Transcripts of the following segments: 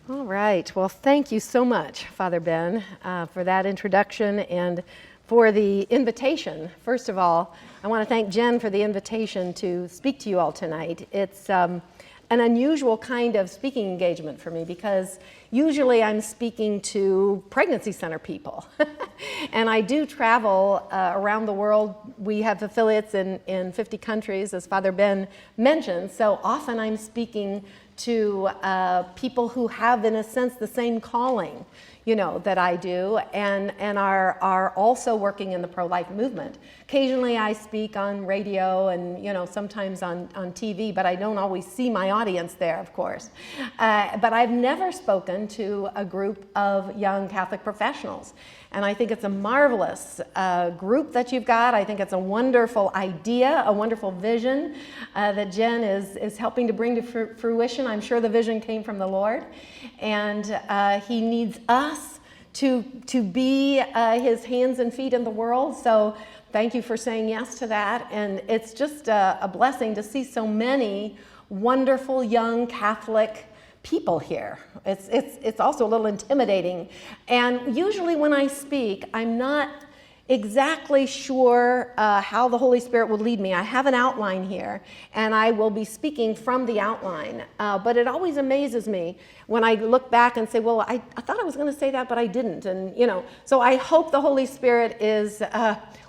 All right. Well, thank you so much, Father Ben, for that introduction and for the invitation. First of all, I want to thank Jen for the invitation to speak to you all tonight. It's an unusual kind of speaking engagement for me because usually I'm speaking to pregnancy center people. And I do travel around the world. We have affiliates in 50 countries, as Father Ben mentioned, so often I'm speaking to people who have, in a sense, the same calling, that I do, and are also working in the pro-life movement. Occasionally I speak on radio and, sometimes on TV, but I don't always see my audience there, of course. But I've never spoken to a group of young Catholic professionals. And I think it's a marvelous group that you've got. I think it's a wonderful idea, a wonderful vision that Jen is helping to bring to fruition. I'm sure the vision came from the Lord. And he needs us to be his hands and feet in the world. So thank you for saying yes to that. And it's just a blessing to see so many wonderful young Catholic people here. It's also a little intimidating. And usually when I speak, I'm not exactly sure how the Holy Spirit will lead me. I have an outline here, and I will be speaking from the outline. But it always amazes me when I look back and say, well, I thought I was going to say that, but I didn't. And, so I hope the Holy Spirit is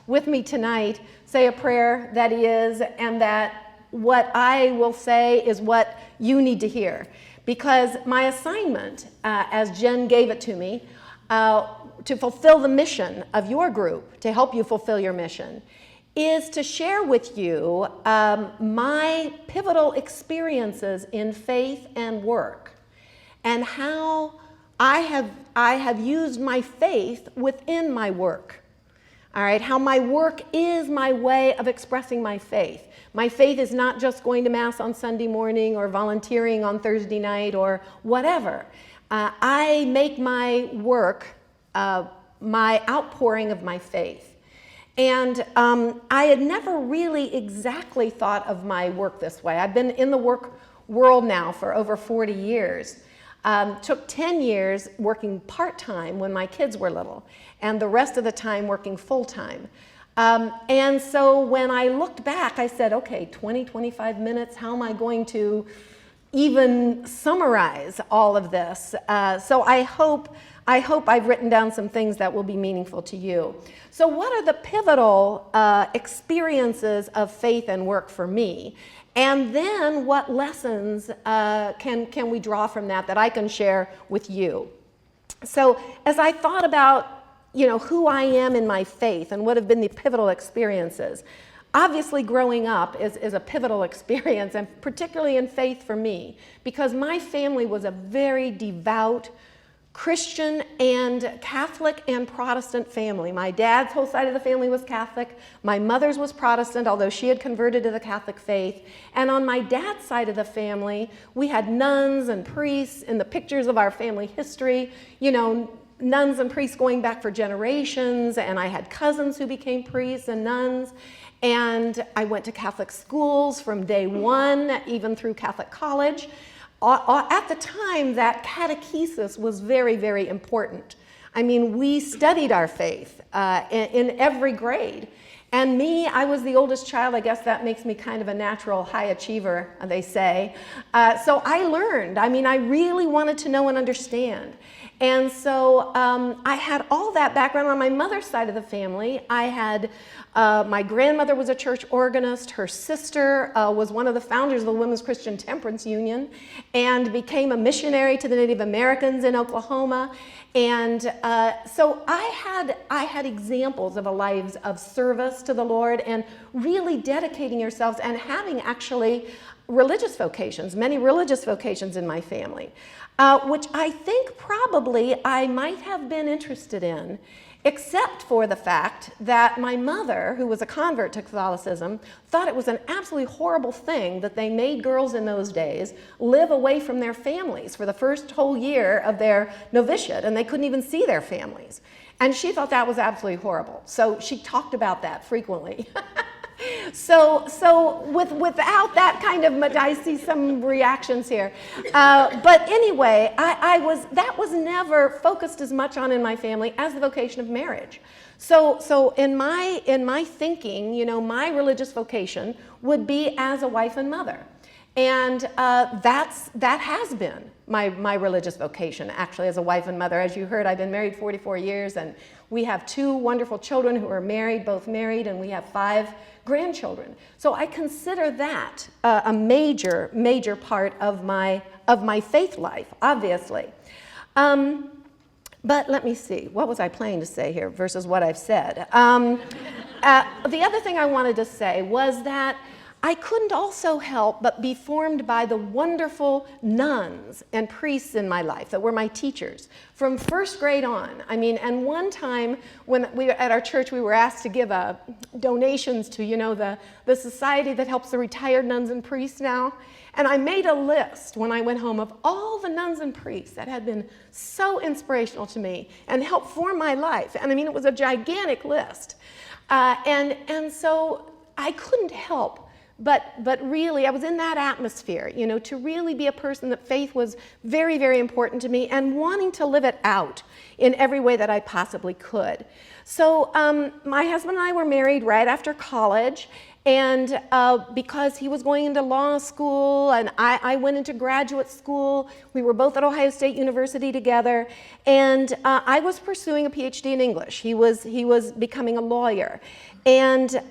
with me tonight. Say a prayer that He is, and that what I will say is what you need to hear. Because my assignment, as Jen gave it to me, to fulfill the mission of your group, to help you fulfill your mission, is to share with you my pivotal experiences in faith and work, and how I have used my faith within my work. All right, how my work is my way of expressing my faith. My faith is not just going to Mass on Sunday morning or volunteering on Thursday night or whatever. I make my work my outpouring of my faith. And I had never really exactly thought of my work this way. I've been in the work world now for over 40 years. Took 10 years working part-time when my kids were little, and the rest of the time working full-time. And so when I looked back, I said, okay, 25 minutes, how am I going to even summarize all of this? So I hope I've written down some things that will be meaningful to you. So what are the pivotal experiences of faith and work for me? And then what lessons can we draw from that I can share with you? So as I thought about who I am in my faith and what have been the pivotal experiences, obviously growing up is a pivotal experience, and particularly in faith for me, because my family was a very devout Christian and Catholic and Protestant family. My dad's whole side of the family was Catholic. My mother's was Protestant, although she had converted to the Catholic faith. And on my dad's side of the family, we had nuns and priests in the pictures of our family history, nuns and priests going back for generations. And I had cousins who became priests and nuns. And I went to Catholic schools from day one, even through Catholic college. At the time, that catechesis was very, very important. I mean, we studied our faith in every grade. And me, I was the oldest child. I guess that makes me kind of a natural high achiever, they say. So I learned. I mean, I really wanted to know and understand. And so I had all that background. On my mother's side of the family, I had my grandmother was a church organist. Her sister was one of the founders of the Women's Christian Temperance Union and became a missionary to the Native Americans in Oklahoma. And so I had examples of a lives of service to the Lord and really dedicating yourselves and having actually religious vocations, many religious vocations in my family, which I think probably I might have been interested in, except for the fact that my mother, who was a convert to Catholicism, thought it was an absolutely horrible thing that they made girls in those days live away from their families for the first whole year of their novitiate, and they couldn't even see their families. And she thought that was absolutely horrible. So she talked about that frequently. Without that kind of, I see some reactions here. But anyway, that was never focused as much on in my family as the vocation of marriage. So in my thinking, my religious vocation would be as a wife and mother. And that has been my religious vocation, actually, as a wife and mother. As you heard, I've been married 44 years, and we have 2 wonderful children who are both married, and we have 5 grandchildren. So I consider that a major, major part of my faith life, obviously. But let me see, what was I planning to say here versus what I've said? The other thing I wanted to say was that I couldn't also help but be formed by the wonderful nuns and priests in my life that were my teachers from first grade on. And one time when we were at our church, we were asked to give donations to, the society that helps the retired nuns and priests now. And I made a list when I went home of all the nuns and priests that had been so inspirational to me and helped form my life. And it was a gigantic list. And so I couldn't help but really, I was in that atmosphere, to really be a person that faith was very, very important to me and wanting to live it out in every way that I possibly could. So my husband and I were married right after college, and because he was going into law school and I went into graduate school, we were both at Ohio State University together, and I was pursuing a PhD in English. He was becoming a lawyer. And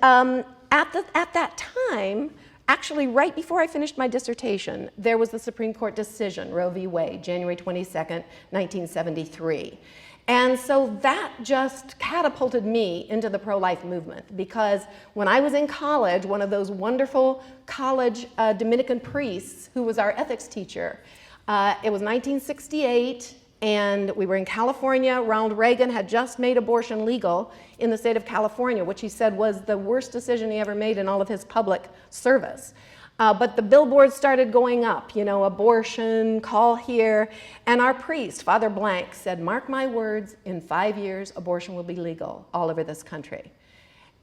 at that time, actually right before I finished my dissertation, there was the Supreme Court decision, Roe v. Wade, January 22nd, 1973. And so that just catapulted me into the pro-life movement, because when I was in college, one of those wonderful college Dominican priests who was our ethics teacher, it was 1968, and we were in California. Ronald Reagan had just made abortion legal in the state of California, which he said was the worst decision he ever made in all of his public service. But the billboards started going up, abortion, call here. And our priest, Father Blank, said, "Mark my words, in 5 years, abortion will be legal all over this country."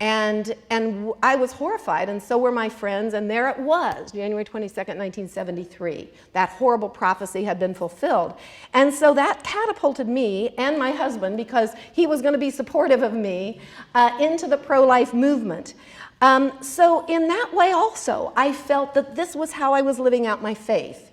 And I was horrified, and so were my friends, and there it was, January 22nd, 1973. That horrible prophecy had been fulfilled. And so that catapulted me and my husband, because he was going to be supportive of me, into the pro-life movement. So in that way also, I felt that this was how I was living out my faith,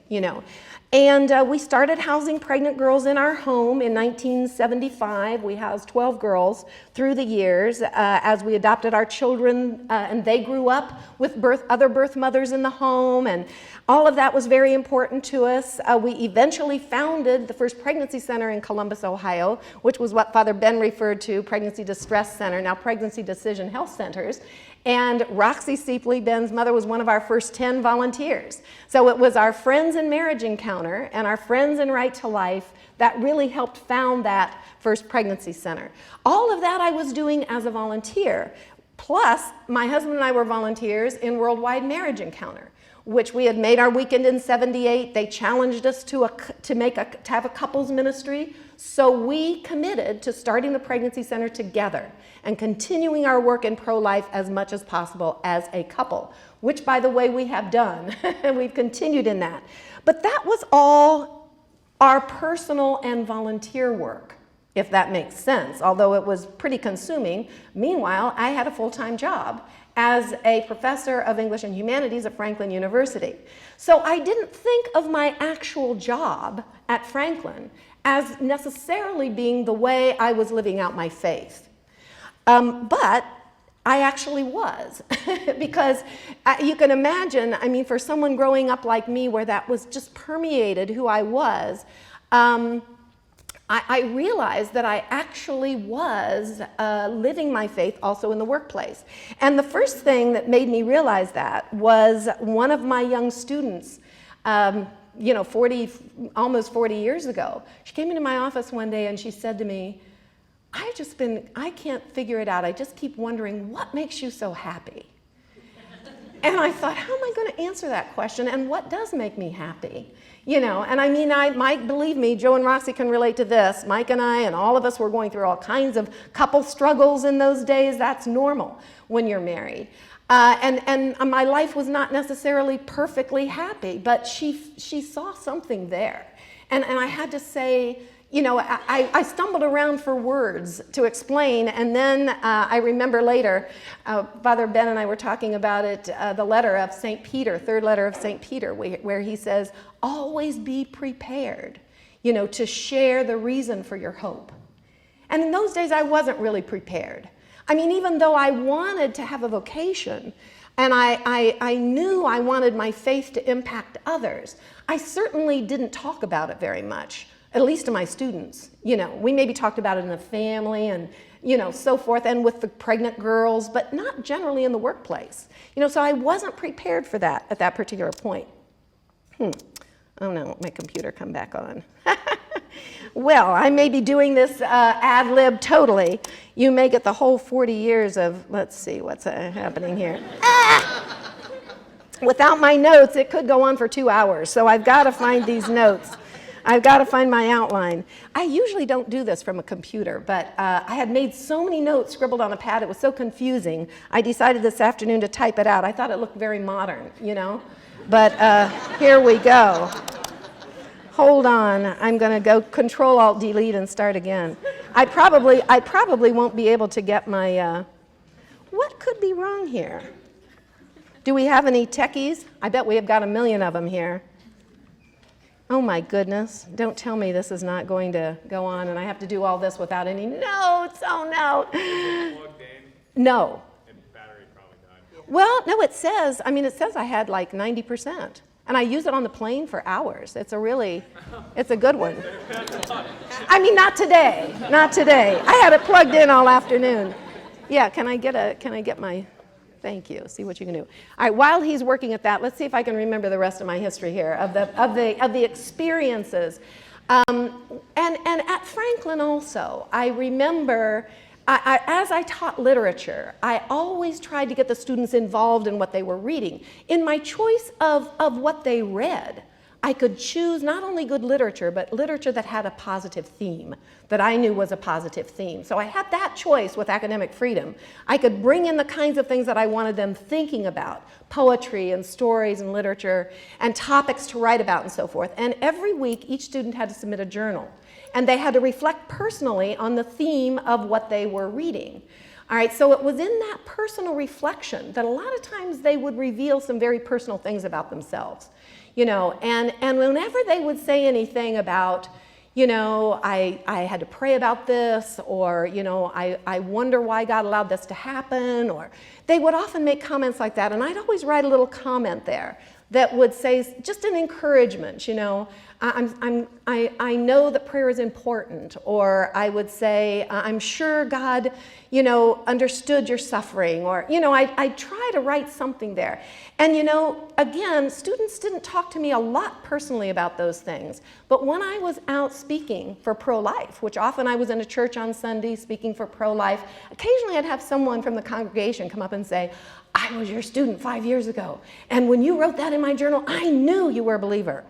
And we started housing pregnant girls in our home in 1975. We housed 12 girls through the years as we adopted our children, and they grew up with other birth mothers in the home, and all of that was very important to us. We eventually founded the first pregnancy center in Columbus, Ohio, which was what Father Ben referred to, Pregnancy Distress Center, now Pregnancy Decision Health Centers. And Roxy Steepley, Ben's mother, was one of our first 10 volunteers. So it was our Friends in Marriage Encounter and our Friends in Right to Life that really helped found that first pregnancy center. All of that I was doing as a volunteer. Plus, my husband and I were volunteers in Worldwide Marriage Encounter, which we had made our weekend in '78. They challenged us to have a couples ministry. So we committed to starting the pregnancy center together and continuing our work in pro-life as much as possible as a couple, which, by the way, we have done. We've continued in that. But that was all our personal and volunteer work, if that makes sense, although it was pretty consuming. Meanwhile, I had a full-time job as a professor of English and Humanities at Franlin University. So I didn't think of my actual job at Franklin as necessarily being the way I was living out my faith. But I actually was, because you can imagine, for someone growing up like me where that was just permeated who I was, I realized that I actually was living my faith also in the workplace. And the first thing that made me realize that was one of my young students, almost 40 years ago. She came into my office one day and she said to me, I can't figure it out. I just keep wondering, what makes you so happy? And I thought, how am I going to answer that question? And what does make me happy? Mike, believe me, Joe and Roxy can relate to this. Mike and I and all of us were going through all kinds of couple struggles in those days. That's normal when you're married. And my life was not necessarily perfectly happy, but she saw something there. And I had to say, you know, I stumbled around for words to explain, and then I remember later, Father Ben and I were talking about it, the letter of St. Peter, third letter of St. Peter, where he says, always be prepared, you know, to share the reason for your hope. And in those days, I wasn't really prepared. I mean, even though I wanted to have a vocation, and I knew I wanted my faith to impact others, I certainly didn't talk about it very much. At least to my students. You know, we maybe talked about it in the family and, you know, so forth, and with the pregnant girls, but not generally in the workplace. You know, so I wasn't prepared for that at that particular point. Oh no, my computer come back on. Well, I may be doing this ad lib totally. You may get the whole 40 years of, let's see what's happening here. Without my notes, it could go on for 2 hours, so I've got to find these notes. I've got to find my outline. I usually don't do this from a computer, but I had made so many notes scribbled on a pad, it was so confusing, I decided this afternoon to type it out. I thought it looked very modern, you know? But here we go. Hold on, I'm going to go Control-Alt-Delete and start again. I probably won't be able to get my, what could be wrong here? Do we have any techies? I bet we have got a million of them here. Oh my goodness, don't tell me this is not going to go on and I have to do all this without any notes. Oh no. Plugged in? No. And battery probably died. Well, no, it says I had like 90%. And I use it on the plane for hours. It's a good one. I mean, not today, not today. I had it plugged in all afternoon. Yeah, can I get my, thank you, see what you can do. All right, while he's working at that, let's see if I can remember the rest of my history here, of the experiences. And at Franklin also, I remember, as I taught literature, I always tried to get the students involved in what they were reading. In my choice of what they read, I could choose not only good literature, but literature that had a positive theme, that I knew was a positive theme. So I had that choice with academic freedom. I could bring in the kinds of things that I wanted them thinking about, poetry and stories and literature, and topics to write about and so forth. And every week, each student had to submit a journal. And they had to reflect personally on the theme of what they were reading. All right, so it was in that personal reflection that a lot of times they would reveal some very personal things about themselves. You know, and whenever they would say anything about, you know, I had to pray about this, or, you know, I wonder why God allowed this to happen, or they would often make comments like that, and I'd always write a little comment there that would say just an encouragement, you know, I know that prayer is important, or I would say, I'm sure God, you know, understood your suffering, or, you know, I try to write something there. And, you know, again, students didn't talk to me a lot personally about those things, but when I was out speaking for pro-life, which often I was in a church on Sunday speaking for pro-life, occasionally I'd have someone from the congregation come up and say, I was your student 5 years ago, and when you wrote that in my journal, I knew you were a believer.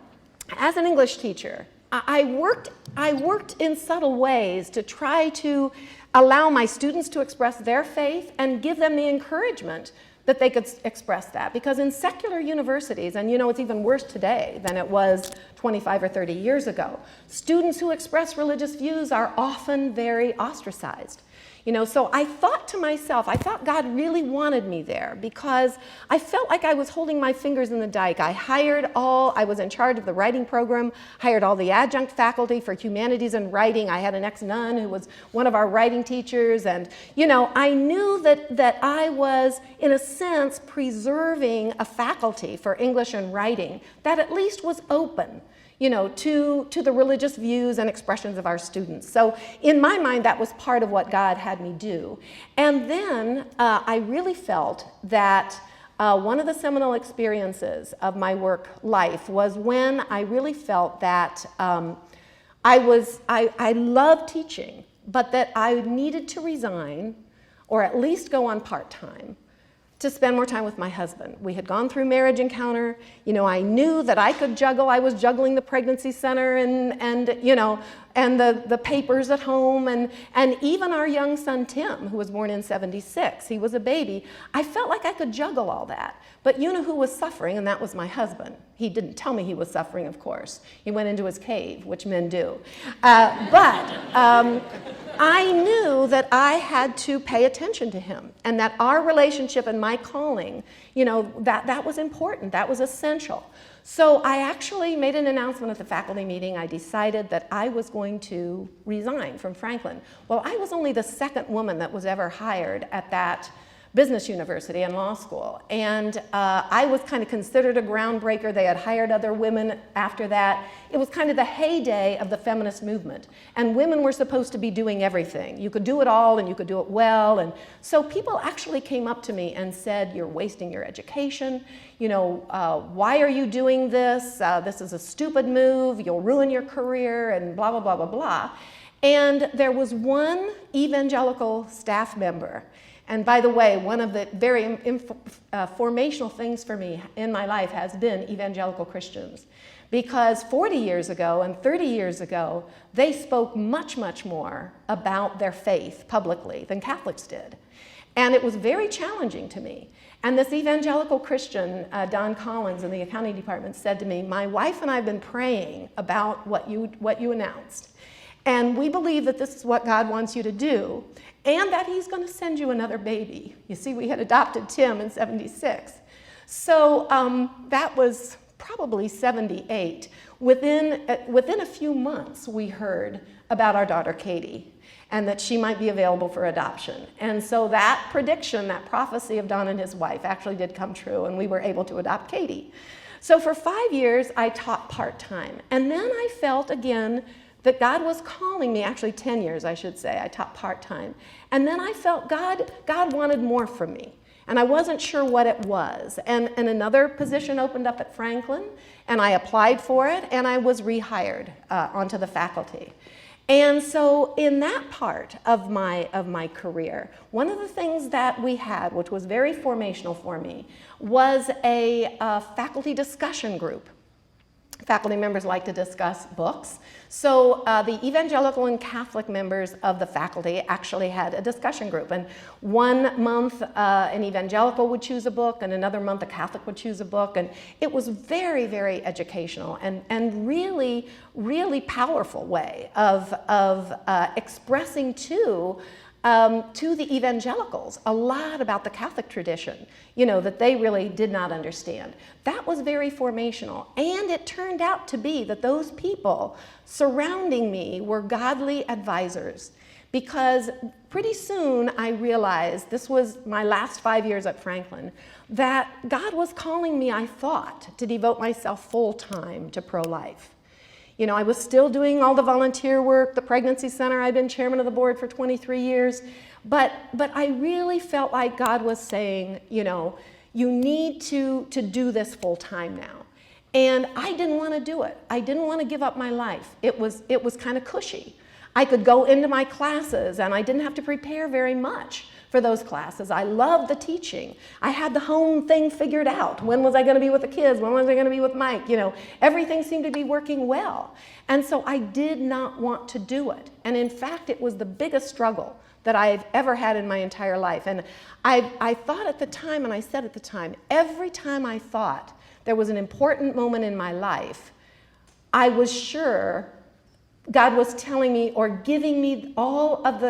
As an English teacher, I worked in subtle ways to try to allow my students to express their faith and give them the encouragement that they could express that. Because in secular universities, and you know it's even worse today than it was 25 or 30 years ago, students who express religious views are often very ostracized. You know, so I thought to myself, I thought God really wanted me there because I felt like I was holding my fingers in the dike. I was in charge of the writing program, hired all the adjunct faculty for humanities and writing. I had an ex-nun who was one of our writing teachers, and, you know, I knew that I was, in a sense, preserving a faculty for English and writing that at least was open, you know, to the religious views and expressions of our students. So in my mind, that was part of what God had me do. And then I really felt that one of the seminal experiences of my work life was when I really felt that I loved teaching, but that I needed to resign or at least go on part-time to spend more time with my husband. We had gone through marriage encounter. You know, I knew that I could juggle. I was juggling the pregnancy center and you know, and the papers at home, and even our young son Tim, who was born in '76, he was a baby. I felt like I could juggle all that. But you know who was suffering, and that was my husband. He didn't tell me he was suffering, of course. He went into his cave, which men do. I knew that I had to pay attention to him, and that our relationship and my calling, you know, that was important, that was essential. So I actually made an announcement at the faculty meeting. I decided that I was going to resign from Franklin. Well, I was only the second woman that was ever hired at that business university and law school. And I was kind of considered a groundbreaker. They had hired other women after that. It was kind of the heyday of the feminist movement. And women were supposed to be doing everything. You could do it all and you could do it well. And so people actually came up to me and said, "You're wasting your education. You know, why are you doing this? This is a stupid move. You'll ruin your career," and blah, blah, blah, blah, blah. And there was one evangelical staff member. And by the way, one of the very formational things for me in my life has been evangelical Christians. Because 40 years ago and 30 years ago, they spoke much, much more about their faith publicly than Catholics did. And it was very challenging to me. And this evangelical Christian, Don Collins in the accounting department, said to me, "My wife and I have been praying about what you announced. And we believe that this is what God wants you to do, and that he's going to send you another baby." You see, we had adopted Tim in '76. So that was probably '78. Within a few months, we heard about our daughter Katie, and that she might be available for adoption. And so that prediction, that prophecy of Don and his wife actually did come true, and we were able to adopt Katie. So for 5 years, I taught part-time. And then I felt again that God was calling me, actually 10 years, I should say. I taught part-time. And then I felt God wanted more from me. And I wasn't sure what it was. And another position opened up at Franklin, and I applied for it, and I was rehired onto the faculty. And so in that part of my career, one of the things that we had, which was very formational for me, was a faculty discussion group. Faculty members like to discuss books. So the evangelical and Catholic members of the faculty actually had a discussion group. And 1 month an evangelical would choose a book, and another month a Catholic would choose a book. And it was very, very educational and really, really powerful way of expressing to the evangelicals a lot about the Catholic tradition, you know, that they really did not understand. That was very formational. And it turned out to be that those people surrounding me were godly advisors, because pretty soon I realized, this was my last 5 years at Franklin, that God was calling me, I thought, to devote myself full-time to pro-life. You know, I was still doing all the volunteer work, the pregnancy center. I'd been chairman of the board for 23 years. But I really felt like God was saying, you know, you need to do this full time now. And I didn't want to do it. I didn't want to give up my life. It was kind of cushy. I could go into my classes, and I didn't have to prepare very much for those classes. I loved the teaching. I had the home thing figured out. When was I going to be with the kids? When was I going to be with Mike? You know, everything seemed to be working well. And so I did not want to do it. And in fact, it was the biggest struggle that I've ever had in my entire life. And I thought at the time, and I said at the time, every time I thought there was an important moment in my life, I was sure God was telling me or giving me all of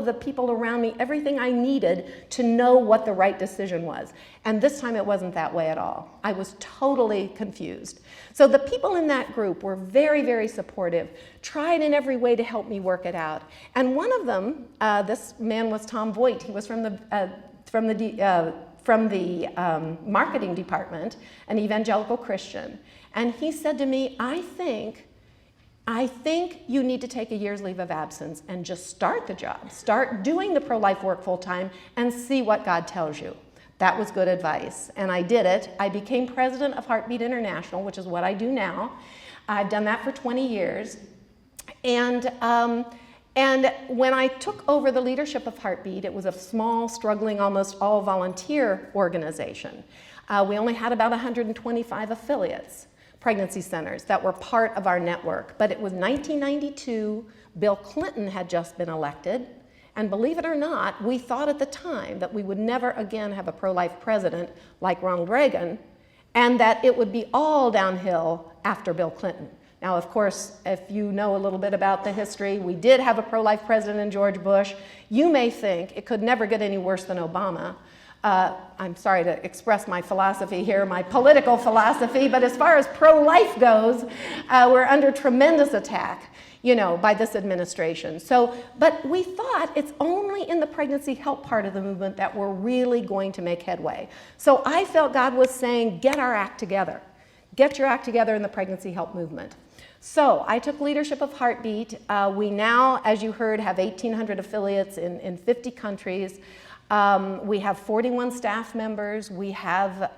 the people around me, everything I needed to know what the right decision was. And this time it wasn't that way at all. I was totally confused. So the people in that group were very, very supportive, tried in every way to help me work it out. And one of them, this man was Tom Voigt. He was from the marketing department, an evangelical Christian. And he said to me, I think you need to take a year's leave of absence and just start the job. Start doing the pro-life work full time and see what God tells you. That was good advice, and I did it. I became president of Heartbeat International, which is what I do now. I've done that for 20 years. And when I took over the leadership of Heartbeat, it was a small, struggling, almost all volunteer organization. We only had about 125 affiliates. pregnancy centers that were part of our network. But it was 1992, Bill Clinton had just been elected, and believe it or not, we thought at the time that we would never again have a pro-life president like Ronald Reagan, and that it would be all downhill after Bill Clinton. Now, of course, if you know a little bit about the history, we did have a pro-life president in George Bush. You may think it could never get any worse than Obama. I'm sorry to express my philosophy here, my political philosophy, but as far as pro-life goes, we're under tremendous attack, by this administration. But we thought it's only in the pregnancy help part of the movement that we're really going to make headway. So I felt God was saying, get our act together. Get your act together in the pregnancy help movement. So I took leadership of Heartbeat. We now, as you heard, have 1,800 affiliates in 50 countries. We have 41 staff members. We have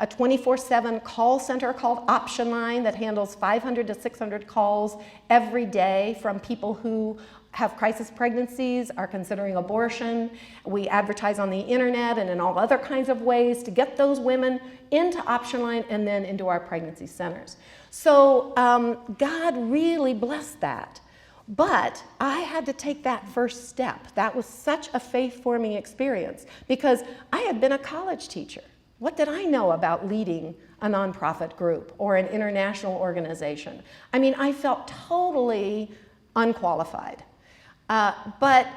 a 24/7 call center called Option Line that handles 500 to 600 calls every day from people who have crisis pregnancies, are considering abortion. We advertise on the internet and in all other kinds of ways to get those women into Option Line and then into our pregnancy centers. So God really blessed that. But I had to take that first step. That was such a faith-forming experience because I had been a college teacher. What did I know about leading a nonprofit group or an international organization? I mean, I felt totally unqualified. But,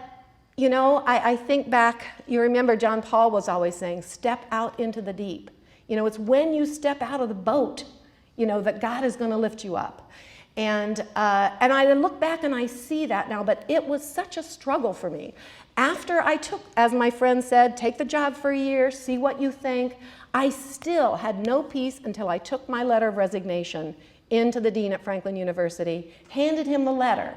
I think back, you remember John Paul was always saying, step out into the deep. It's when you step out of the boat, that God is going to lift you up. And I look back and I see that now, but it was such a struggle for me. After I took, as my friend said, take the job for a year, see what you think, I still had no peace until I took my letter of resignation into the dean at Franklin University, handed him the letter,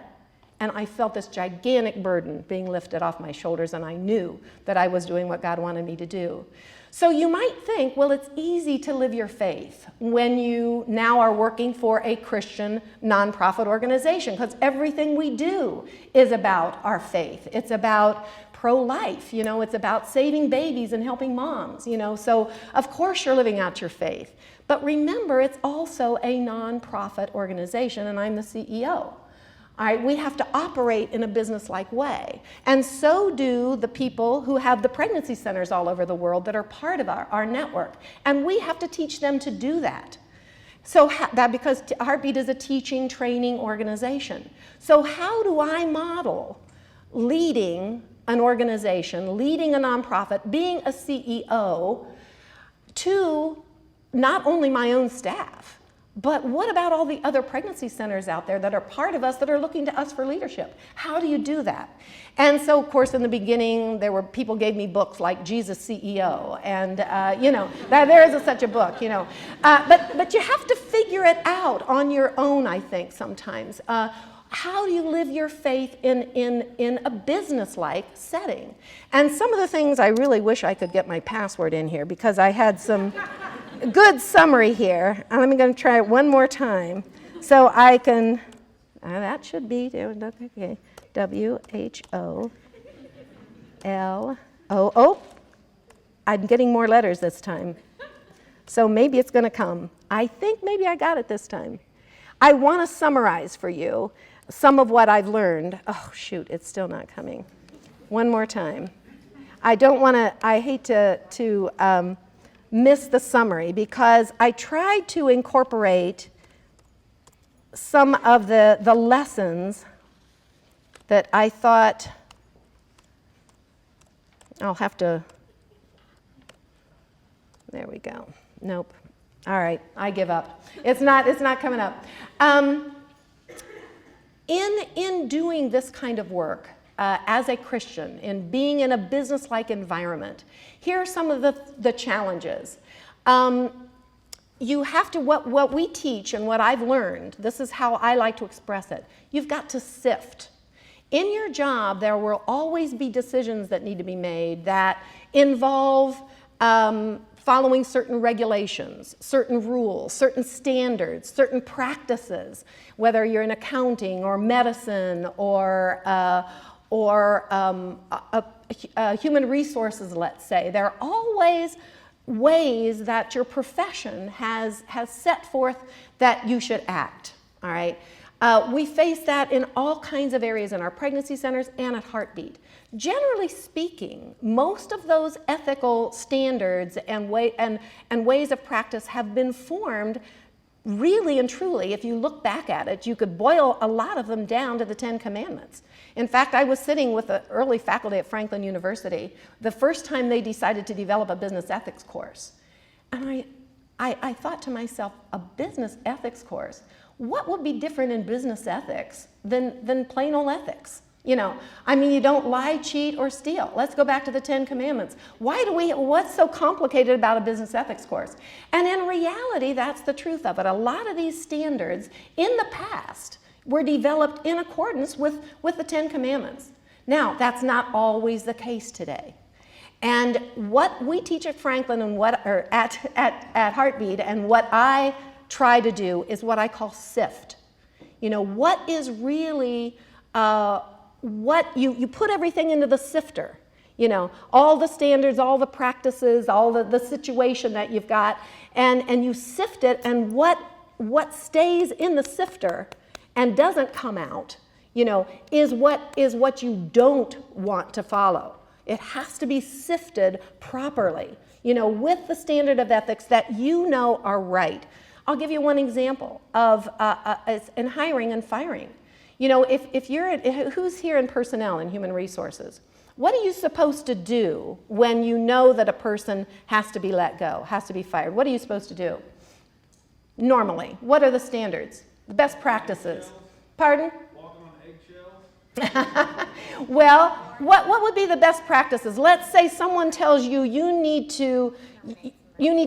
and I felt this gigantic burden being lifted off my shoulders, and I knew that I was doing what God wanted me to do. So you might think, well, it's easy to live your faith when you now are working for a Christian nonprofit organization, because everything we do is about our faith. It's about pro-life, it's about saving babies and helping moms, so of course you're living out your faith. But remember, it's also a nonprofit organization, and I'm the CEO. All right, we have to operate in a business-like way. And so do the people who have the pregnancy centers all over the world that are part of our network. And we have to teach them to do that. Because Heartbeat is a teaching, training organization. So how do I model leading an organization, leading a nonprofit, being a CEO to not only my own staff, but what about all the other pregnancy centers out there that are part of us that are looking to us for leadership? How do you do that? And so, of course, in the beginning, people gave me books like Jesus CEO, and there is such a book, But you have to figure it out on your own, I think, sometimes. How do you live your faith in a business-like setting? And some of the things I really wish I could get my password in here because I had some good summary here. I'm going to try it one more time so I can, that should be, okay, WHOLO. I'm getting more letters this time. So maybe it's going to come. I think maybe I got it this time. I want to summarize for you some of what I've learned. Oh, shoot, it's still not coming. One more time. I hate to miss the summary because I tried to incorporate some of the lessons that I thought I'll have to, there we go. Nope. All right, I give up. It's not coming up. In doing this kind of work as a Christian, in being in a business-like environment, here are some of the challenges. You have to, what we teach and what I've learned, this is how I like to express it, you've got to sift. In your job, there will always be decisions that need to be made that involve following certain regulations, certain rules, certain standards, certain practices, whether you're in accounting or medicine or human resources, let's say. There are always ways that your profession has set forth that you should act, all right? We face that in all kinds of areas in our pregnancy centers and at Heartbeat. Generally speaking, most of those ethical standards and ways of practice have been formed really and truly. If you look back at it, you could boil a lot of them down to the 10 Commandments. In fact, I was sitting with the early faculty at Franklin University the first time they decided to develop a business ethics course. And I thought to myself, a business ethics course? What would be different in business ethics than plain old ethics? You know, I mean, you don't lie, cheat, or steal. Let's go back to the 10 Commandments. What's so complicated about a business ethics course? And in reality, that's the truth of it. A lot of these standards in the past were developed in accordance with the 10 Commandments. Now, that's not always the case today. And what we teach at Franklin and at Heartbeat, and what I try to do is what I call sift. You know, what is really what you put everything into the sifter, you know, all the standards, all the practices, all the situation that you've got, and you sift it, and what stays in the sifter and doesn't come out, you know, is what you don't want to follow. It has to be sifted properly, you know, with the standard of ethics that you know are right. I'll give you one example of in hiring and firing. You know, if you're, who's here in personnel and human resources? What are you supposed to do when you know that a person has to be let go, has to be fired? What are you supposed to do? Normally, what are the standards? The best practices? Pardon? Walking on eggshells? Well, what would be the best practices? Let's say someone tells you you need to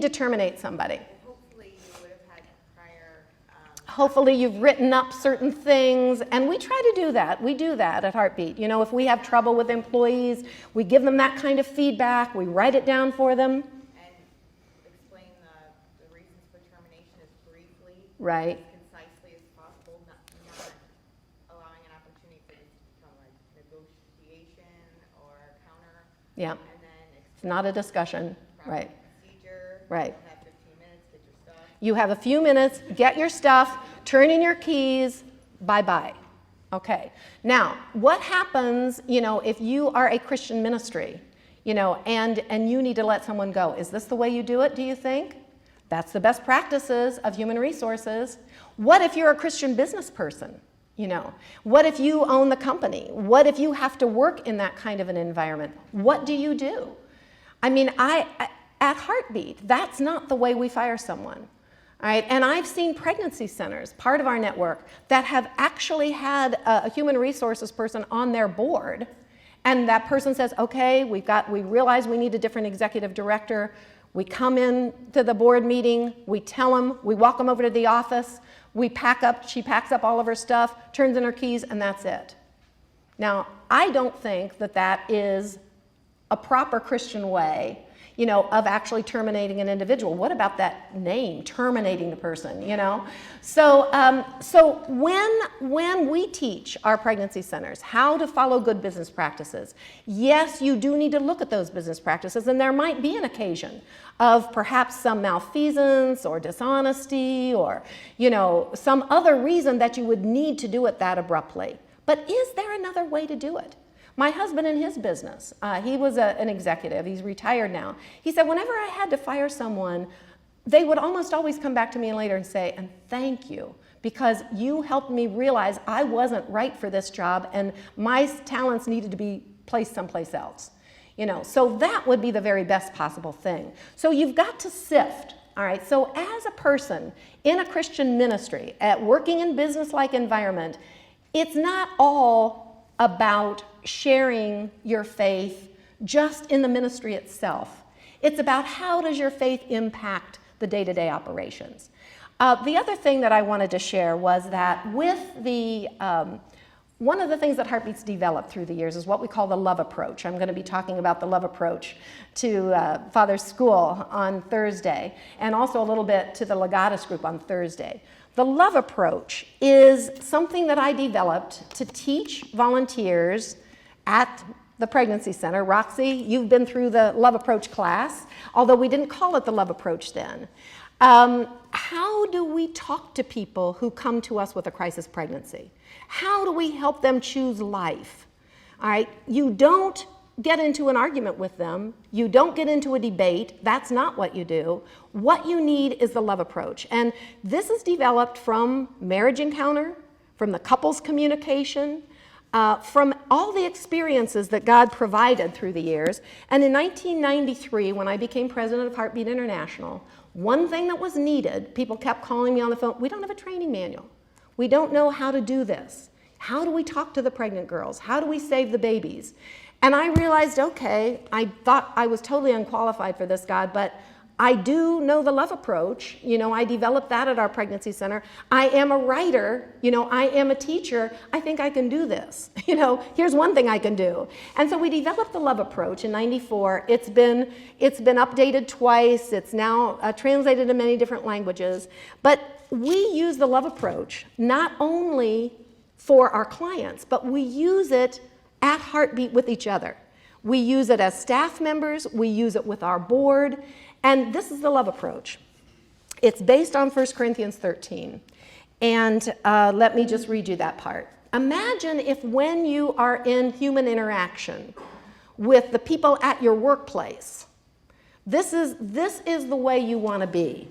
terminate somebody. Hopefully you've written up certain things, and we try to do that. We do that at Heartbeat. You know, if we have trouble with employees, we give them that kind of feedback, we write it down for them. And explain the reasons for termination as briefly, right, as concisely as possible, not allowing an opportunity for this to become like negotiation or counter. Yeah, and then it's not a discussion, right, procedure, right. have 15 minutes, get your stuff. You have a few minutes, get your stuff, turn in your keys, bye-bye. Okay, now, what happens, you know, if you are a Christian ministry, you know, and you need to let someone go? Is this the way you do it, do you think? That's the best practices of human resources. What if you're a Christian business person? You know, what if you own the company? What if you have to work in that kind of an environment? What do you do? I mean, at Heartbeat, that's not the way we fire someone. All right, and I've seen pregnancy centers, part of our network, that have actually had a human resources person on their board, and that person says, okay, we realize we need a different executive director. We come in to the board meeting, we tell them, we walk them over to the office, we pack up, she packs up all of her stuff, turns in her keys, and that's it. Now, I don't think that that is a proper Christian way, you know, of actually terminating an individual. What about that name, terminating the person, you know? So when we teach our pregnancy centers how to follow good business practices, yes, you do need to look at those business practices, and there might be an occasion of perhaps some malfeasance or dishonesty or, you know, some other reason that you would need to do it that abruptly. But is there another way to do it? My husband in his business, he was an executive, he's retired now. He said whenever I had to fire someone, they would almost always come back to me later and say, and thank you, because you helped me realize I wasn't right for this job and my talents needed to be placed someplace else. You know, so that would be the very best possible thing. So you've got to sift, all right? So as a person in a Christian ministry, working in business-like environment, it's not all about sharing your faith just in the ministry itself. It's about how does your faith impact the day-to-day operations. The other thing that I wanted to share was that with the, one of the things that Heartbeat's developed through the years is what we call the love approach. I'm going to be talking about the love approach to Father's School on Thursday, and also a little bit to the Legatus group on Thursday. The love approach is something that I developed to teach volunteers at the pregnancy center. Roxy, you've been through the Love Approach class, although we didn't call it the Love Approach then. How do we talk to people who come to us with a crisis pregnancy? How do we help them choose life? All right, you don't get into an argument with them. You don't get into a debate. That's not what you do. What you need is the love approach. And this is developed from Marriage Encounter, from the couples communication, from all the experiences that God provided through the years. And in 1993, when I became president of Heartbeat International, one thing that was needed, people kept calling me on the phone, we don't have a training manual. We don't know how to do this. How do we talk to the pregnant girls? How do we save the babies? And I realized, okay, I thought I was totally unqualified for this, God, but I do know the love approach. You know, I developed that at our pregnancy center. I am a writer. You know, I am a teacher. I think I can do this. You know, here's one thing I can do. And so we developed the love approach in '94. It's been updated twice. It's now translated in many different languages. But we use the love approach not only for our clients, but we use it at Heartbeat with each other. We use it as staff members. We use it with our board. And this is the love approach. It's based on 1 Corinthians 13. And let me just read you that part. Imagine if when you are in human interaction with the people at your workplace, this is the way you want to be.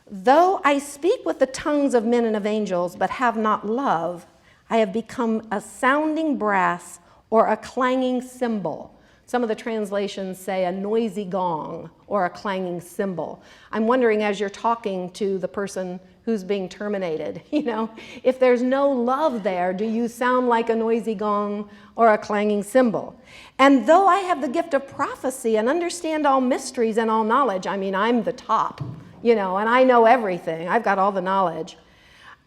Though I speak with the tongues of men and of angels, but have not love, I have become a sounding brass or a clanging cymbal. Some of the translations say a noisy gong or a clanging cymbal. I'm wondering, as you're talking to the person who's being terminated, you know, if there's no love there, do you sound like a noisy gong or a clanging cymbal? And though I have the gift of prophecy and understand all mysteries and all knowledge, I mean, I'm the top, you know, and I know everything. I've got all the knowledge.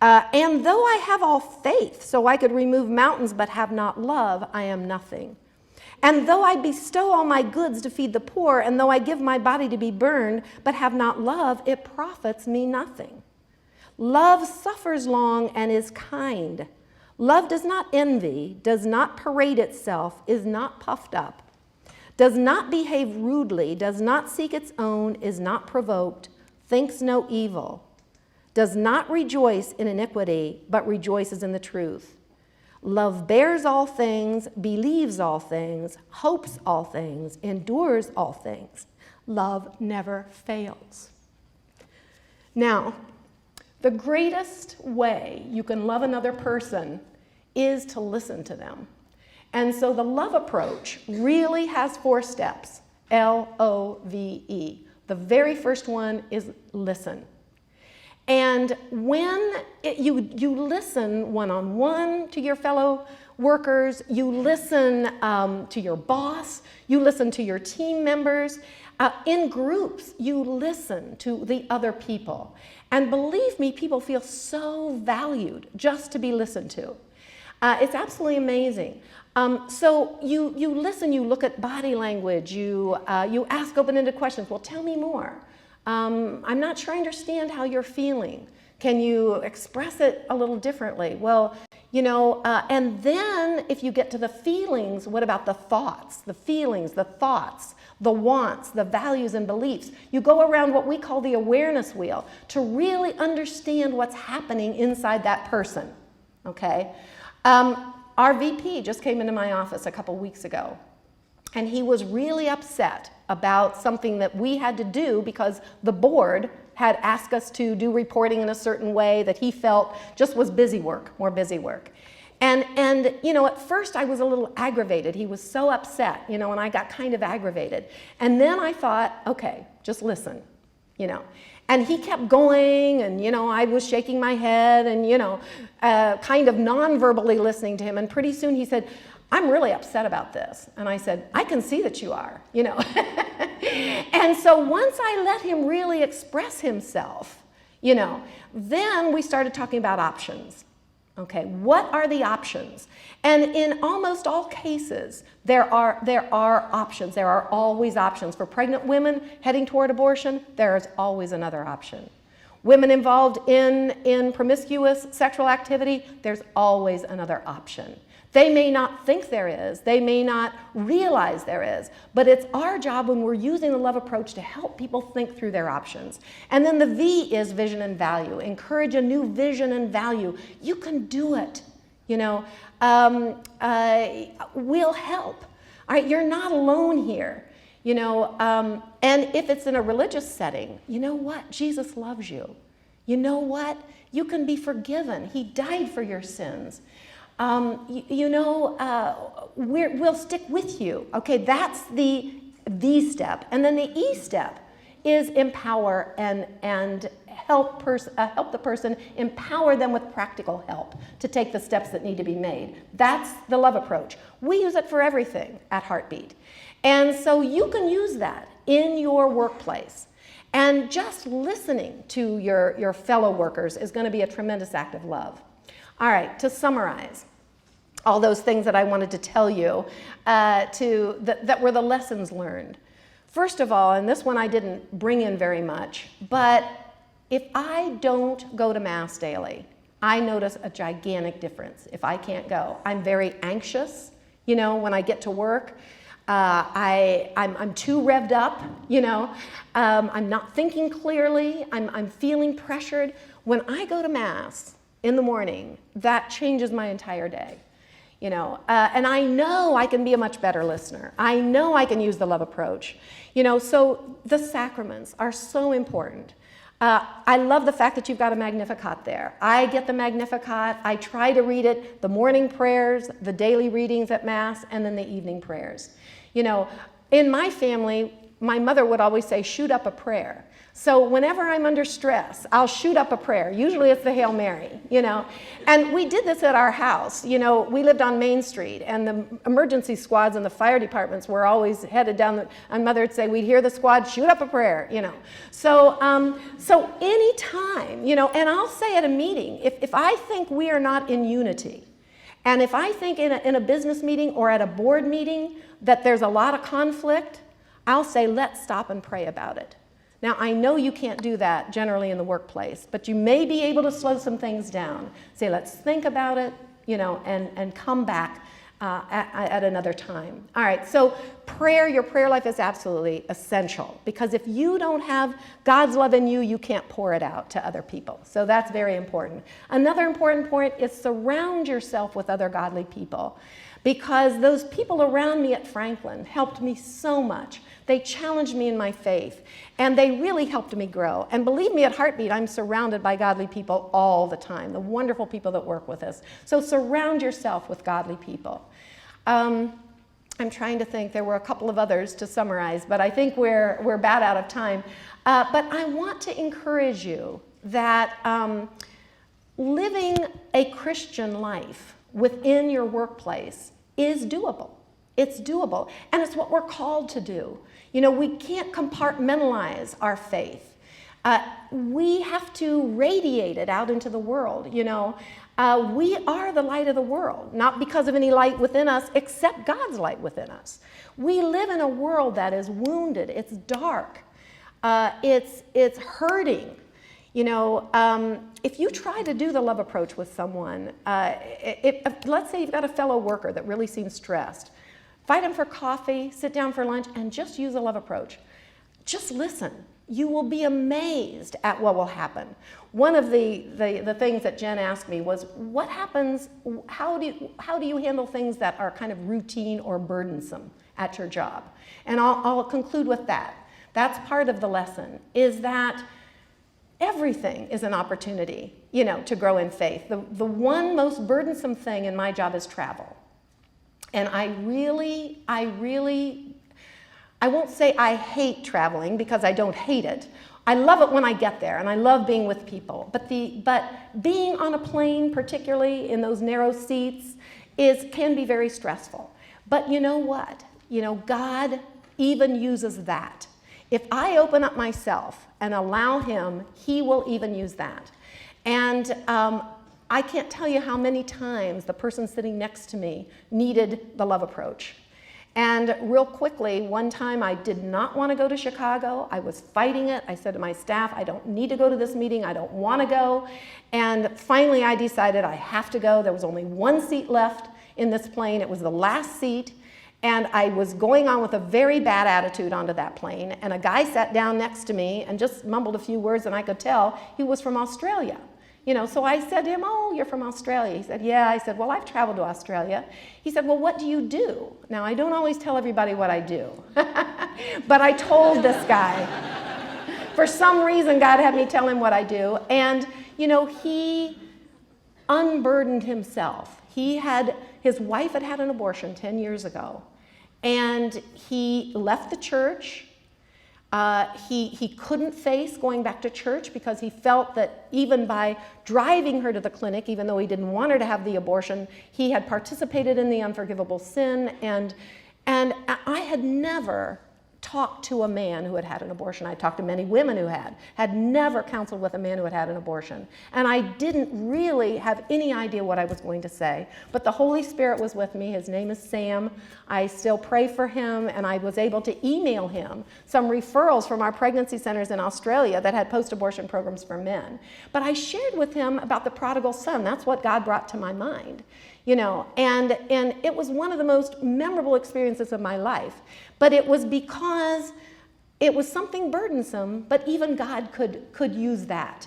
And though I have all faith, so I could remove mountains but have not love, I am nothing. And though I bestow all my goods to feed the poor, and though I give my body to be burned, but have not love, it profits me nothing. Love suffers long and is kind. Love does not envy, does not parade itself, is not puffed up, does not behave rudely, does not seek its own, is not provoked, thinks no evil, does not rejoice in iniquity, but rejoices in the truth. Love bears all things, believes all things, hopes all things, endures all things. Love never fails. Now, the greatest way you can love another person is to listen to them. And so the love approach really has 4 steps, L-O-V-E. The very first one is listen. And when you listen one-on-one to your fellow workers, you listen to your boss, you listen to your team members, in groups, you listen to the other people. And believe me, people feel so valued just to be listened to. It's absolutely amazing. So you listen, you look at body language, you ask open-ended questions. Well, tell me more. I'm not sure I understand how you're feeling. Can you express it a little differently? Well, you know, and then if you get to the feelings, what about the thoughts, the feelings, the thoughts, the wants, the values and beliefs? You go around what we call the awareness wheel to really understand what's happening inside that person, okay? Our VP just came into my office a couple weeks ago, and he was really upset about something that we had to do because the board had asked us to do reporting in a certain way that he felt just was busy work, more busy work. And you know, at first I was a little aggravated. He was so upset, you know, and I got kind of aggravated. And then I thought, okay, just listen, you know. And he kept going, and, you know, I was shaking my head and, you know, kind of non-verbally listening to him. And pretty soon he said, I'm really upset about this. And I said, I can see that you are, you know. And so once I let him really express himself, you know, then we started talking about options. Okay, what are the options? And in almost all cases, there are options. There are always options. For pregnant women heading toward abortion, there is always another option. Women involved in promiscuous sexual activity, there's always another option. They may not think there is, they may not realize there is, but it's our job when we're using the love approach to help people think through their options. And then the V is vision and value. Encourage a new vision and value. You can do it, you know. We'll help. All right, you're not alone here, you know. And if it's in a religious setting, you know what? Jesus loves you. You know what? You can be forgiven. He died for your sins. We'll stick with you. Okay, that's the V step. And then the E step is empower and help the person, empower them with practical help to take the steps that need to be made. That's the love approach. We use it for everything at Heartbeat. And so you can use that in your workplace. And just listening to your fellow workers is going to be a tremendous act of love. All right, to summarize all those things that I wanted to tell you that were the lessons learned. First of all, and this one I didn't bring in very much, but if I don't go to Mass daily, I notice a gigantic difference if I can't go. I'm very anxious, you know, when I get to work. I'm too revved up, you know. I'm not thinking clearly. I'm feeling pressured. When I go to Mass in the morning, that changes my entire day. You know, and I know I can be a much better listener. I know I can use the love approach. You know, so the sacraments are so important. I love the fact that you've got a Magnificat there. I get the Magnificat. I try to read it, the morning prayers, the daily readings at Mass, and then the evening prayers. You know, in my family, my mother would always say, shoot up a prayer. So whenever I'm under stress, I'll shoot up a prayer. Usually it's the Hail Mary, you know. And we did this at our house. You know, we lived on Main Street, and the emergency squads and the fire departments were always headed down and Mother would say, we'd hear the squad, shoot up a prayer, you know. So any time, you know, and I'll say at a meeting, if I think we are not in unity, and if I think in a business meeting or at a board meeting that there's a lot of conflict, I'll say, let's stop and pray about it. Now, I know you can't do that generally in the workplace, but you may be able to slow some things down. Say, let's think about it, you know, and come back at another time. All right, so prayer, your prayer life is absolutely essential, because if you don't have God's love in you, you can't pour it out to other people. So that's very important. Another important point is surround yourself with other godly people, because those people around me at Franklin helped me so much. They challenged me in my faith, and they really helped me grow. And believe me, at Heartbeat, I'm surrounded by godly people all the time, the wonderful people that work with us. So surround yourself with godly people. I'm trying to think, there were a couple of others to summarize, but I think we're about out of time. But I want to encourage you that living a Christian life within your workplace is doable. It's doable, and it's what we're called to do. You know, we can't compartmentalize our faith. We have to radiate it out into the world, you know. We are the light of the world, not because of any light within us, except God's light within us. We live in a world that is wounded, it's dark, it's hurting. You know, if you try to do the love approach with someone, let's say you've got a fellow worker that really seems stressed, invite them for coffee, sit down for lunch, and just use the love approach. Just listen. You will be amazed at what will happen. One of the things that Jen asked me was, what happens, how do you handle things that are kind of routine or burdensome at your job? And I'll conclude with that. That's part of the lesson, is that everything is an opportunity, you know, to grow in faith. The one most burdensome thing in my job is travel. And I won't say I hate traveling, because I don't hate it. I love it when I get there, and I love being with people. But being on a plane, particularly in those narrow seats, can be very stressful. But you know what? You know, God even uses that. If I open up myself and allow Him, He will even use that. And I can't tell you how many times the person sitting next to me needed the love approach. And real quickly, one time I did not want to go to Chicago. I was fighting it. I said to my staff, I don't need to go to this meeting. I don't want to go. And finally I decided I have to go. There was only one seat left in this plane. It was the last seat. And I was going on with a very bad attitude onto that plane. And a guy sat down next to me and just mumbled a few words, and I could tell he was from Australia. So I said to him, "Oh, you're from Australia." He said, "Yeah." I said, "Well, I've traveled to Australia." He said, "Well, what do you do?" Now, I don't always tell everybody what I do. But I told this guy. For some reason, God had me tell him what I do. And, he unburdened himself. His wife had had an abortion 10 years ago. And he left the church. He couldn't face going back to church because he felt that even by driving her to the clinic, even though he didn't want her to have the abortion, he had participated in the unforgivable sin. And I had never talked to a man who had had an abortion. I talked to many women who had never counseled with a man who had had an abortion. And I didn't really have any idea what I was going to say. But the Holy Spirit was with me. His name is Sam. I still pray for him, and I was able to email him some referrals from our pregnancy centers in Australia that had post-abortion programs for men. But I shared with him about the prodigal son. That's what God brought to my mind. And it was one of the most memorable experiences of my life. But it was because it was something burdensome, but even God could use that.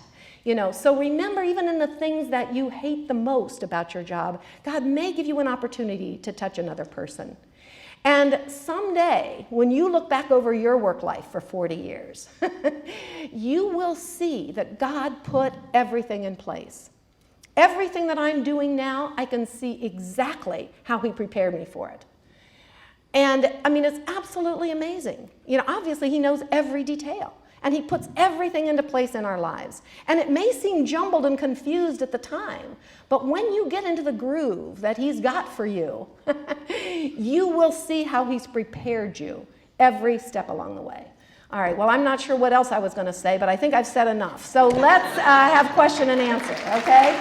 So remember, even in the things that you hate the most about your job, God may give you an opportunity to touch another person. And someday, when you look back over your work life for 40 years, you will see that God put everything in place. Everything that I'm doing now, I can see exactly how he prepared me for it. And it's absolutely amazing. Obviously he knows every detail, and he puts everything into place in our lives. And it may seem jumbled and confused at the time, but when you get into the groove that he's got for you, you will see how he's prepared you every step along the way. All right, well, I'm not sure what else I was going to say, but I think I've said enough. So let's have question and answer, okay?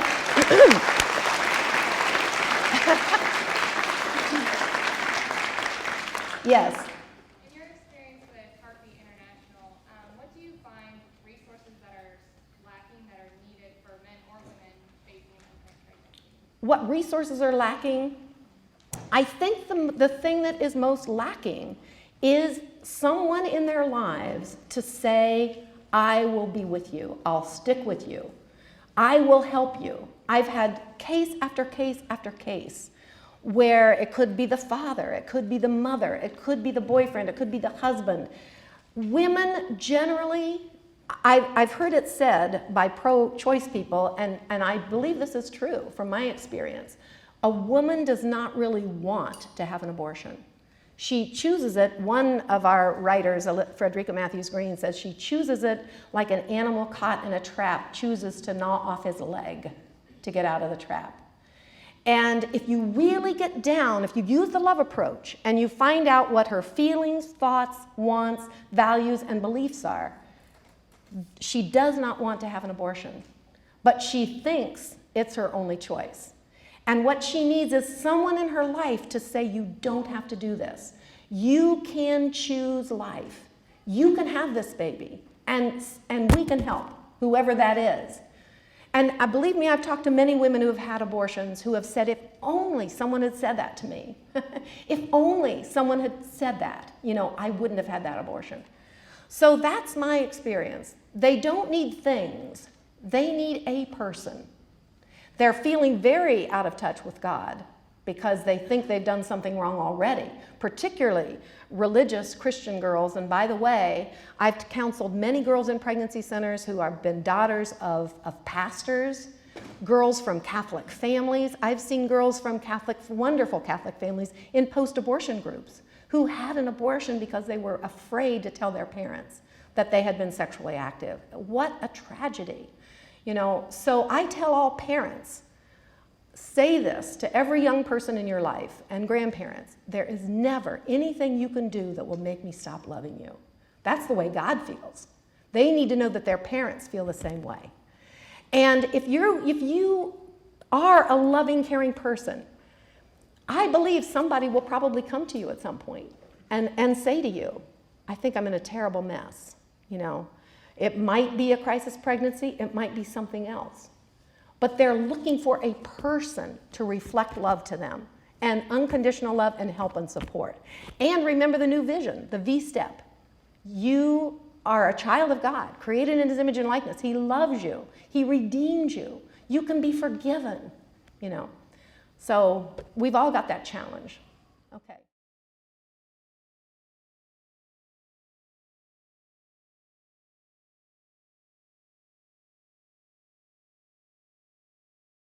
Yes. In your experience with Heartbeat International, what do you find resources that are lacking that are needed for men or women facing unplanned pregnancy? What resources are lacking? I think the thing that is most lacking is someone in their lives to say, "I will be with you. I'll stick with you. I will help you." I've had case after case after case where it could be the father, it could be the mother, it could be the boyfriend, it could be the husband. Women generally, I've heard it said by pro-choice people, and I believe this is true from my experience, a woman does not really want to have an abortion. She chooses it. One of our writers, Frederica Matthews Green, says she chooses it like an animal caught in a trap chooses to gnaw off his leg to get out of the trap. And if you really get down, if you use the love approach and you find out what her feelings, thoughts, wants, values, and beliefs are, she does not want to have an abortion, but she thinks it's her only choice. And what she needs is someone in her life to say, "You don't have to do this. You can choose life. You can have this baby, and we can help, whoever that is." And believe me, I've talked to many women who have had abortions who have said, "If only someone had said that to me. If only someone had said that, I wouldn't have had that abortion." So that's my experience. They don't need things. They need a person. They're feeling very out of touch with God because they think they've done something wrong already, particularly religious Christian girls. And by the way, I've counseled many girls in pregnancy centers who have been daughters of pastors, girls from Catholic families. I've seen girls from wonderful Catholic families in post-abortion groups who had an abortion because they were afraid to tell their parents that they had been sexually active. What a tragedy. So I tell all parents, say this to every young person in your life and grandparents: there is never anything you can do that will make me stop loving you. That's the way God feels. They need to know that their parents feel the same way. And if you are a loving, caring person, I believe somebody will probably come to you at some point and say to you, "I think I'm in a terrible mess." It might be a crisis pregnancy, it might be something else. But they're looking for a person to reflect love to them. and unconditional love and help and support. And remember the new vision, the V step. You are a child of God, created in his image and likeness. He loves you. He redeemed you. You can be forgiven, you know. So we've all got that challenge. Okay.